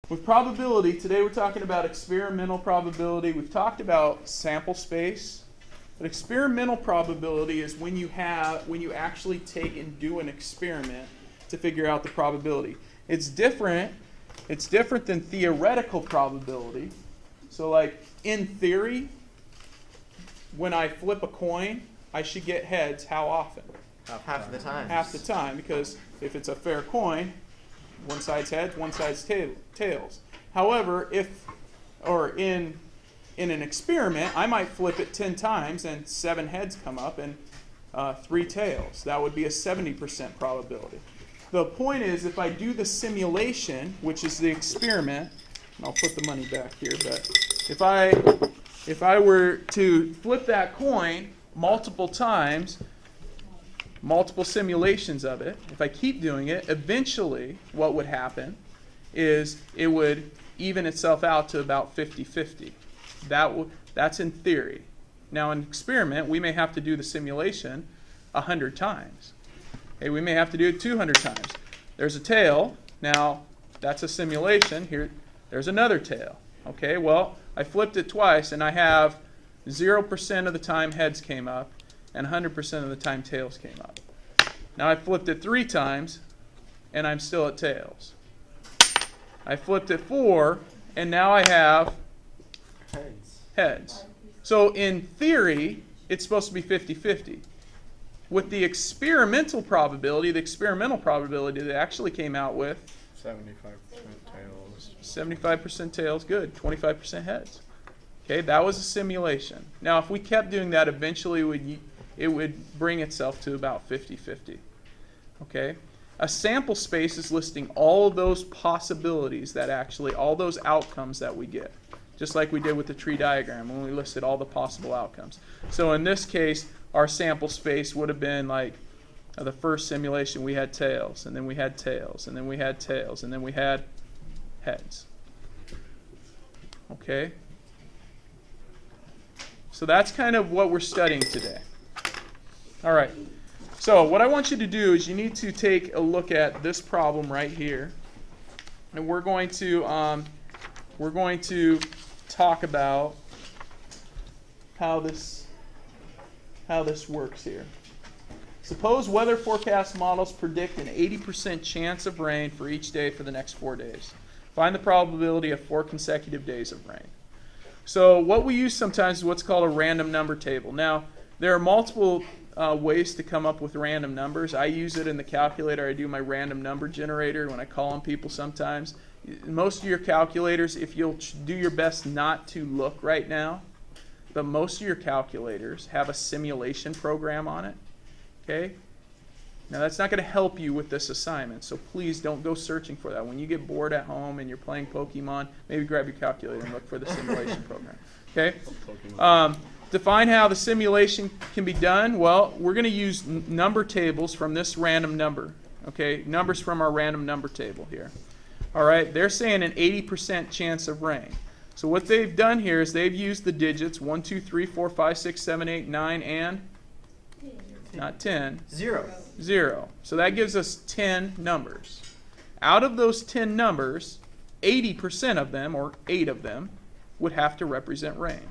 with probability, today we're talking about experimental probability. We've talked about sample space. But experimental probability is when you actually take and do an experiment to figure out the probability. It's different than theoretical probability. So like in theory, when I flip a coin, I should get heads how often? Half the time. Half the time, because if it's a fair coin, one side's heads, one side's tails. However, in an experiment, I might flip it 10 times and 7 heads come up and 3 tails. That would be a 70% probability. The point is, if I do the simulation, which is the experiment, and I'll put the money back here, but if I were to flip that coin multiple times, multiple simulations of it, if I keep doing it, eventually what would happen is it would even itself out to about 50-50. That's in theory. Now in experiment, we may have to do the simulation 100 times. Okay, we may have to do it 200 times. There's a tail. Now that's a simulation. Here, there's another tail. Okay, well, I flipped it twice and I have 0% of the time heads came up and 100% of the time tails came up. Now I flipped it 3 times and I'm still at tails. I flipped it 4 and now I have heads. So in theory, it's supposed to be 50-50. With the experimental probability they actually came out with 75% tails. 75% tails, good. 25% heads. Okay, that was a simulation. Now, if we kept doing that, eventually it would bring itself to about 50-50. Okay? A sample space is listing all of those possibilities all those outcomes that we get. Just like we did with the tree diagram when we listed all the possible outcomes. So in this case, our sample space would have been like the first simulation we had tails, and then we had tails, and then we had tails, and then we had heads. Okay? So that's kind of what we're studying today. All right. So what I want you to do is you need to take a look at this problem right here, and we're going to talk about how this works here. Suppose weather forecast models predict an 80% chance of rain for each day for the next 4 days. Find the probability of 4 consecutive days of rain. So what we use sometimes is what's called a random number table. Now, there are multiple ways to come up with random numbers. I use it in the calculator. I do my random number generator when I call on people sometimes. Most of your calculators, if you'll do your best not to look right now, but most of your calculators have a simulation program on it. Okay? Now that's not going to help you with this assignment, so please don't go searching for that. When you get bored at home and you're playing Pokemon, maybe grab your calculator and look for the simulation program. Okay? Define how the simulation can be done. Well, we're going to use number tables from this random number. Okay? Numbers from our random number table here. All right? They're saying an 80% chance of rain. So what they've done here is they've used the digits 1, 2, 3, 4, 5, 6, 7, 8, 9, and not 10. 0. So that gives us 10 numbers. Out of those 10 numbers, 80% of them, or 8 of them, would have to represent rain.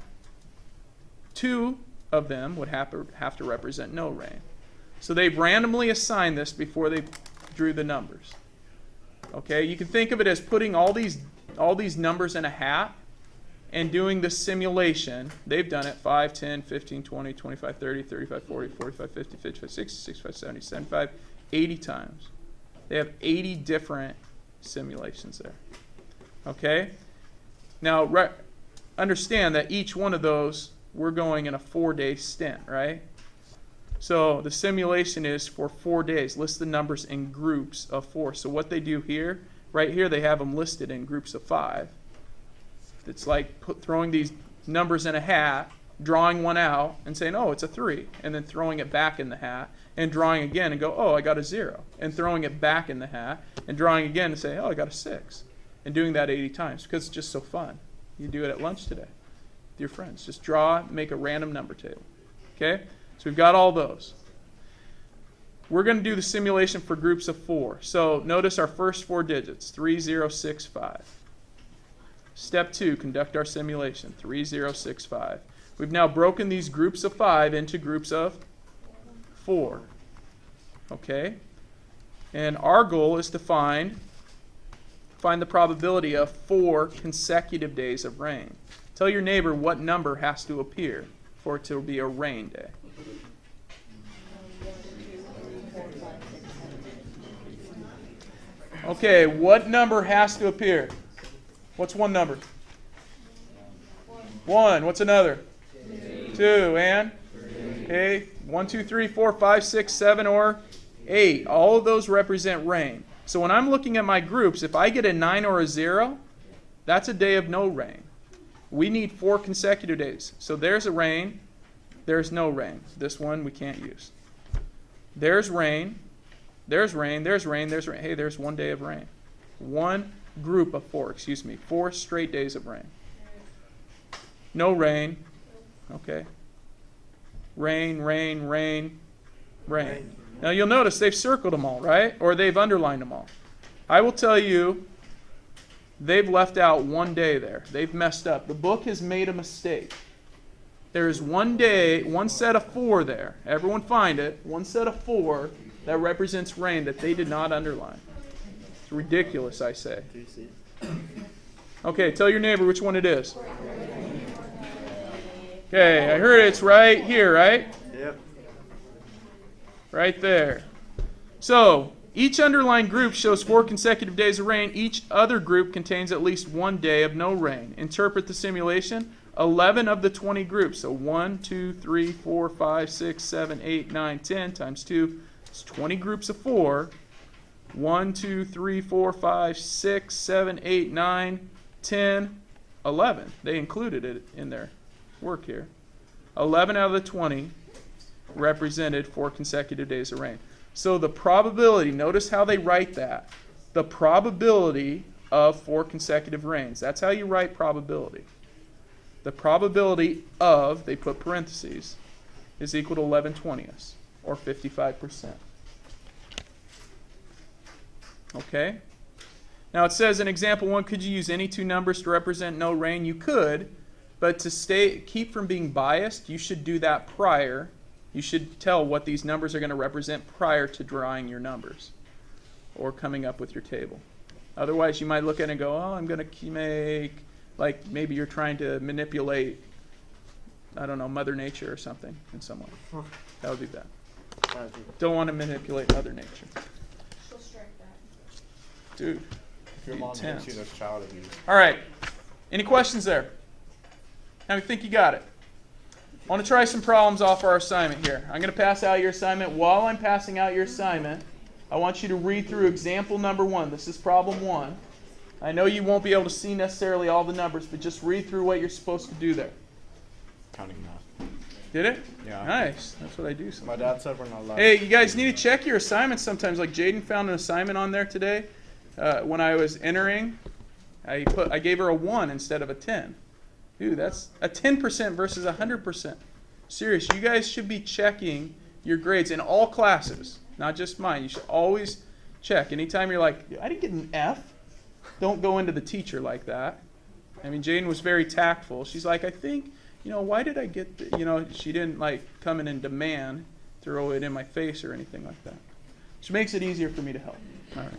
2 of them would have to represent no rain. So they've randomly assigned this before they drew the numbers. Okay, you can think of it as putting all these numbers in a hat and doing the simulation. They've done it 5, 10, 15, 20, 25, 30, 35, 40, 45, 50, 55, 60, 65, 70, 75, 80 times. They have 80 different simulations there. Okay? Now, understand that each one of those, we're going in a 4-day stint, right? So the simulation is for 4 days. List the numbers in groups of 4. So what they do here, right here, they have them listed in groups of 5. It's like throwing these numbers in a hat, drawing one out, and saying, oh, it's a 3, and then throwing it back in the hat, and drawing again and go, oh, I got a 0, and throwing it back in the hat, and drawing again and say, oh, I got a 6, and doing that 80 times because it's just so fun. You do it at lunch today with your friends. Just draw, make a random number table. Okay? So we've got all those. We're going to do the simulation for groups of 4. So notice our first 4 digits, 3, 0, 6, 5. Step 2, conduct our simulation. 3, 0, 6, 5. We've now broken these groups of 5 into groups of 4. Okay? And our goal is to find the probability of 4 consecutive days of rain. Tell your neighbor what number has to appear for it to be a rain day. Okay, what number has to appear? What's one number? 1. What's another? 2. And? Okay, 1, 2, 3, 4, 5, 6, 7, or 8. All of those represent rain. So when I'm looking at my groups, if I get a 9 or a 0, that's a day of no rain. We need 4 consecutive days. So there's a rain, there's no rain. This one we can't use. There's rain, there's rain, there's rain, there's rain. Hey, there's 1 day of rain. 1 group of 4, 4 straight days of rain. No rain. Okay. Rain, rain, rain, rain. Now you'll notice they've circled them all, right? Or they've underlined them all. I will tell you, they've left out 1 day there. They've messed up. The book has made a mistake. There is 1 day, 1 set of 4 there. Everyone find it. 1 set of 4 that represents rain that they did not underline. It's ridiculous, I say. Okay, tell your neighbor which one it is. Okay, I heard it's right here, right? Yep. Right there. So, each underlined group shows 4 consecutive days of rain. Each other group contains at least 1 day of no rain. Interpret the simulation. 11 of the 20 groups. So 1, 2, 3, 4, 5, 6, 7, 8, 9, 10 times 2. It's 20 groups of 4. 1, 2, 3, 4, 5, 6, 7, 8, 9, 10, 11. They included it in their work here. 11 out of the 20 represented 4 consecutive days of rain. So the probability, notice how they write that. The probability of 4 consecutive rains. That's how you write probability. The probability of, they put parentheses, is equal to 11/20ths, or 55%. Okay? Now it says in example 1, could you use any 2 numbers to represent no rain? You could, but to keep from being biased, you should do that prior. You should tell what these numbers are going to represent prior to drawing your numbers or coming up with your table. Otherwise, you might look at it and go, oh, I'm going to make, like maybe you're trying to manipulate, I don't know, Mother Nature or something in some way. That would be bad. Don't want to manipulate Mother Nature. She'll strike that. Dude. If your mom hits you, that's child abuse. All right. Any questions there? How do you think you got it? I want to try some problems off our assignment here. I'm going to pass out your assignment. While I'm passing out your assignment, I want you to read through example number 1. This is problem 1. I know you won't be able to see necessarily all the numbers, but just read through what you're supposed to do there. Counting math. Did it? Yeah. Nice. That's what I do sometimes. My dad said we're not allowed. Hey, you guys need to check your assignments sometimes. Like Jaden found an assignment on there today. When I was entering, I gave her a 1 instead of a 10. Dude, that's a 10% versus 100%. Serious, you guys should be checking your grades in all classes, not just mine. You should always check. Anytime you're like, I didn't get an F, don't go into the teacher like that. I mean, Jaden was very tactful. She's like, I think, why did I get, she didn't like come in and demand, throw it in my face or anything like that. Which makes it easier for me to help. All right.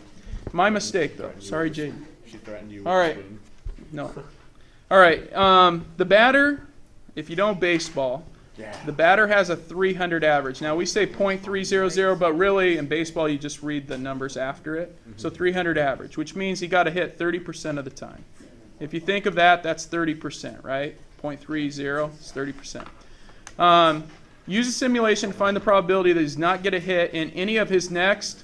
My mistake, though. Sorry, Jaden. She threatened you. All right. No. All right. The batter, if you don't baseball, the batter has a 300 average. Now, we say .300, but really in baseball you just read the numbers after it. So 300 average, which means he got to hit 30% of the time. If you think of that, that's 30%, right? .30 is 30%. Use a simulation to find the probability that he's not going to hit in any of his next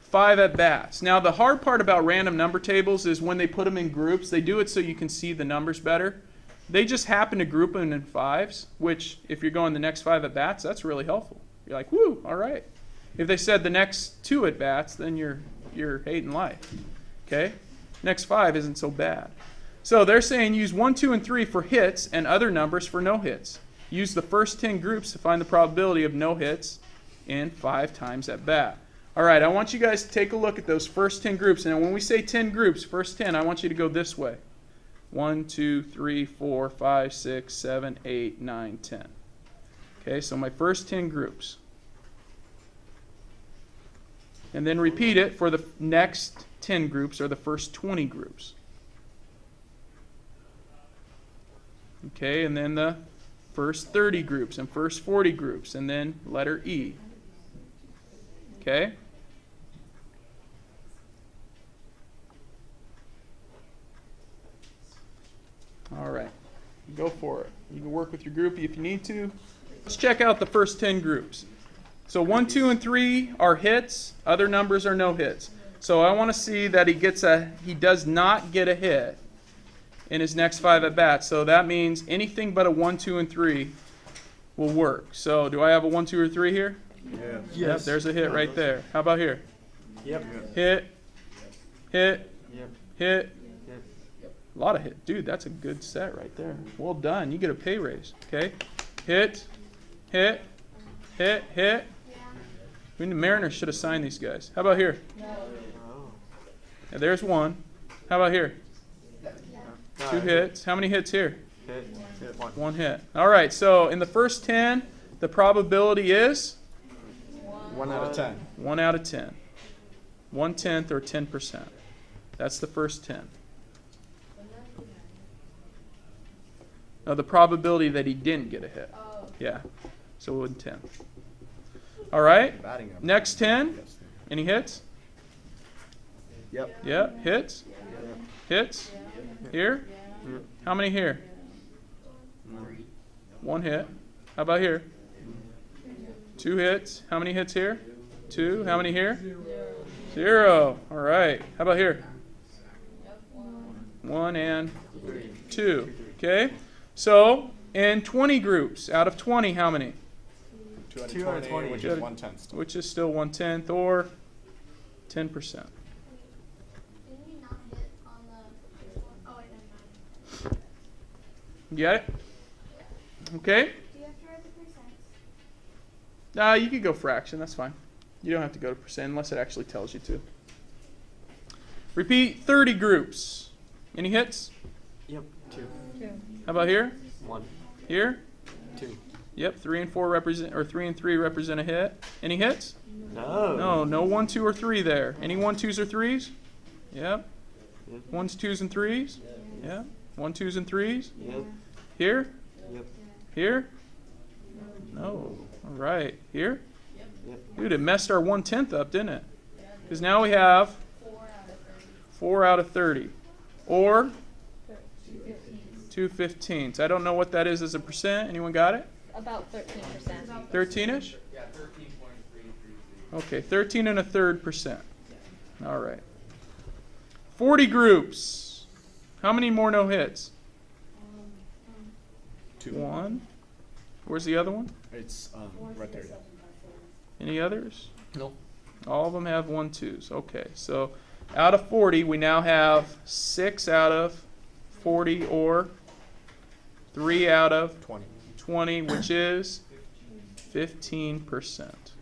5 at-bats. Now, the hard part about random number tables is when they put them in groups, they do it so you can see the numbers better. They just happen to group them in 5s, which, if you're going the next 5 at-bats, that's really helpful. You're like, woo, all right. If they said the next 2 at-bats, then you're hating life. Okay? Next 5 isn't so bad. So they're saying use 1, 2, and 3 for hits and other numbers for no hits. Use the first 10 groups to find the probability of no hits in 5 times at bat. All right, I want you guys to take a look at those first 10 groups. And when we say 10 groups, first 10, I want you to go this way. 1, 2, 3, 4, 5, 6, 7, 8, 9, 10. Okay, so my first 10 groups. And then repeat it for the next 10 groups or the first 20 groups. Okay, and then the first 30 groups and first 40 groups, and then letter E. Okay? All right. Go for it. You can work with your groupie if you need to. Let's check out the first 10 groups. So 1, 2, and 3 are hits. Other numbers are no hits. So I want to see that he does not get a hit in his next 5 at bats. So that means anything but a 1, 2, and 3 will work. So do I have a 1, 2, or 3 here? Yeah. Yep, Yes. there's a hit right there. How about here? Yep. Hit, hit, Yep. hit. Yep. A lot of hit. Dude, that's a good set right there. Well done. You get a pay raise. Okay? Hit, hit, hit, hit. I mean, the Mariners should have signed these guys. How about here? And there's one. How about here? 2 hits. How many hits here? Hit. 1 hit. All right, so in the first 10, the probability is 1 out of 10. 1 out of 10. 1/10 or 10%. That's the first 10. Now the probability that he didn't get a hit. Yeah, so 1/10. All right, Batting up. next 10. Any hits? Yep. Yeah, hits. Hits. Here? How many here? 1 hit. How about here? 2 hits. How many hits here? 2. How many here? 0. All right. How about here? 1 and 2. Okay. So in 20 groups, out of 20, how many? 2 out of 20, which is 1/10 still. Which is still 1/10 or 10%. Didn't we not hit on the? Oh wait, never mind. You got it? Okay. Do you have to write the percents? You could go fraction. That's fine. You don't have to go to percent unless it actually tells you to. Repeat 30 groups. Any hits? Yep. 2. How about here? 1. Here? 2. Yep. 3 and 4 represent, or 3 and 3 represent a hit. Any hits? No. No 1, 2, or 3 there. Any 1, 2s, or 3s? Yep. 1s, 2s, and 3s? Yep. 1, 2s, and 3s? Yep. Here? Yep. Here? No. All right. Here? Yep. Dude, it messed our 1/10 up, didn't it? Because now we have 4 out of 30. Or 2/15. I don't know what that is as a percent. Anyone got it? About 13%. 13-ish? Yeah, 13.333. Okay, 13 1/3%. All right. 40 groups. How many more no hits? 2. 1. Where's the other one? It's right there. Any others? No. All of them have 1, 2s. Okay, so out of 40, we now have 6 out of 40 or 3 out of 20. 20, which is 15%.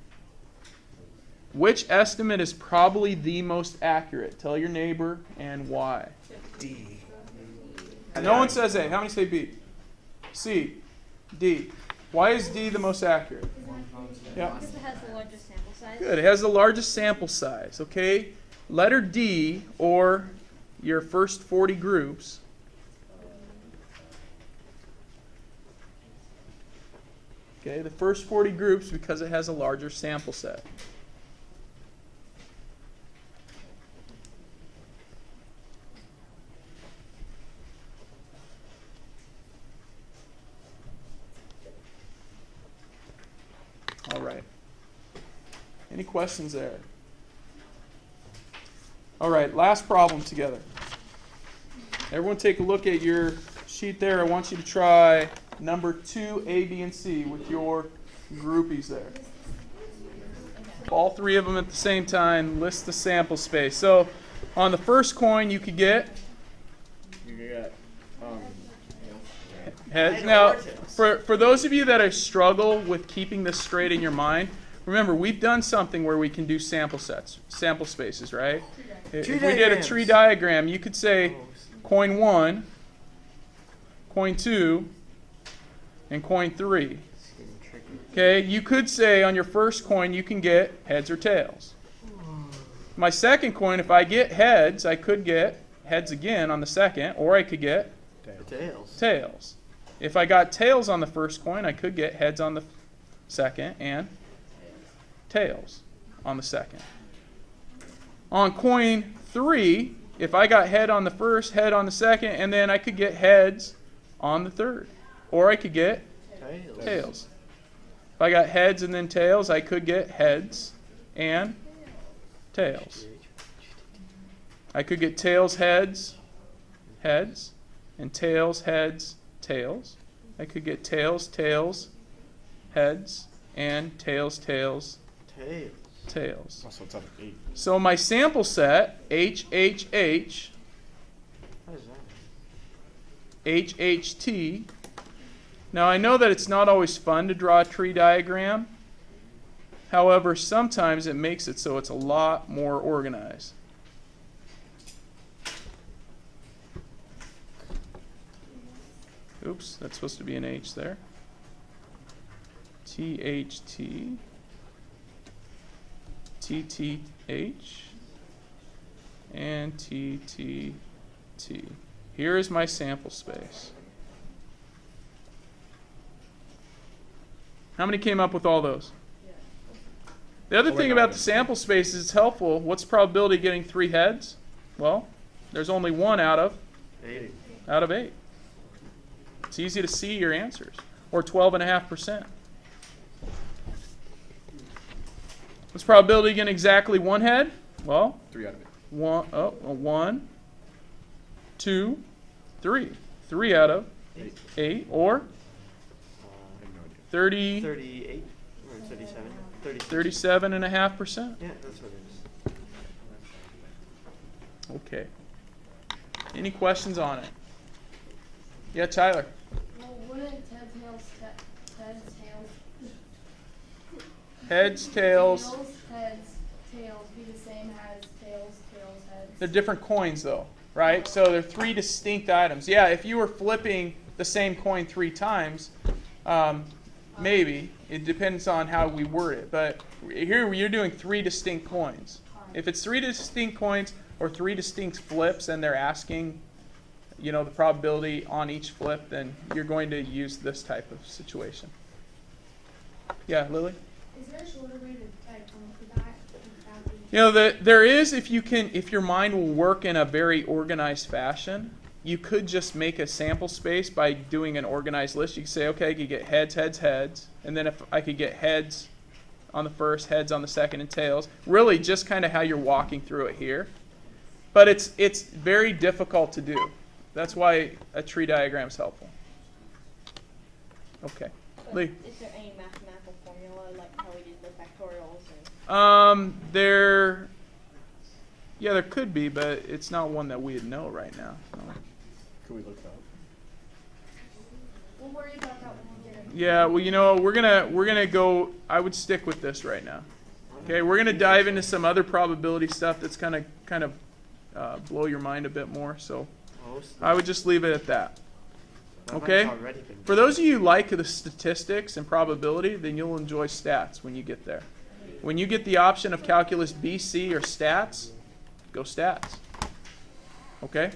Which estimate is probably the most accurate? Tell your neighbor and why. D. No one says A. How many say B? C. D. Why is D the most accurate? Yeah. Because it has the largest sample size. Good. It has the largest sample size. Okay. Letter D, or your first 40 groups, okay, the first 40 groups, because it has a larger sample set. All right. Any questions there? All right, last problem together. Everyone take a look at your sheet there. I want you to try number 2, A, B, and C with your groupies there. All 3 of them at the same time. List the sample space. So on the first coin, you could get You got heads. Now, for those of you that are struggle with keeping this straight in your mind, remember, we've done something where we can do sample sets, sample spaces, right? If we did a tree diagram, you could say coin 1 coin 2, and coin 3. It's getting tricky. Okay, you could say on your first coin you can get heads or tails. My second coin, if I get heads, I could get heads again on the second, or I could get Tails. tails. If I got tails on the first coin, I could get heads on the second and tails on the second. On coin 3, if I got head on the first, head on the second, and then I could get heads on the third, or I could get Tails. tails. If I got heads and then tails, I could get heads and tails. I could get tails, heads, heads, and tails, heads, tails. I could get tails, tails, heads, and tails, tails, Tails. tails. Also, it's up at 8. So my sample set, H, H, H, What is that? H, H, T. Now I know that it's not always fun to draw a tree diagram. However, sometimes it makes it so it's a lot more organized. Oops, that's supposed to be an H there. T, H, T. T, T, H. And T, T, T. Here is my sample space. How many came up with all those? The other thing about the sample space is it's helpful. What's the probability of getting 3 heads? Well, there's only 1 out of 8. 8. It's easy to see your answers. Or 12.5%. What's the probability of getting exactly 1 head? Well, 3 out of 8. 1, 2, 3. 3 out of 8. Or I have no idea. 30, 38 or 37? 36. 37.5%. Yeah, that's what it is. Okay. Any questions on it? Yeah, Tyler. Well, wouldn't heads, Heads, tails. heads, tails be the same as tails, heads? They're different coins, though, right? So they're 3 distinct items. Yeah, if you were flipping the same coin 3 times, maybe. It depends on how we word it. But here you're doing 3 distinct coins. If it's 3 distinct coins or 3 distinct flips and they're asking, the probability on each flip, then you're going to use this type of situation. Yeah, Lily? Is there a shorter way to come up with that? There is, if your mind will work in a very organized fashion, you could just make a sample space by doing an organized list. You could say, okay, I could get heads, heads, heads, and then if I could get heads on the first, heads on the second, and tails. Really just kind of how you're walking through it here. But it's very difficult to do. That's why a tree diagram is helpful. Okay. But Lee. is there any mathematical formula like how we did the factorials? There could be, but it's not one that we'd know right now. No. Could we look that up? We'll worry about that when we get it. Yeah, well, we're gonna go. I would stick with this right now. Okay, we're gonna dive into some other probability stuff that's kind of blow your mind a bit more. So I would just leave it at that. Okay. For those of you who like the statistics and probability, then you'll enjoy stats when you get there. When you get the option of calculus B, C, or stats, go stats. Okay.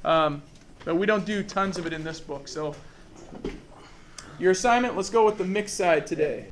But we don't do tons of it in this book. So your assignment, let's go with the mixed side today.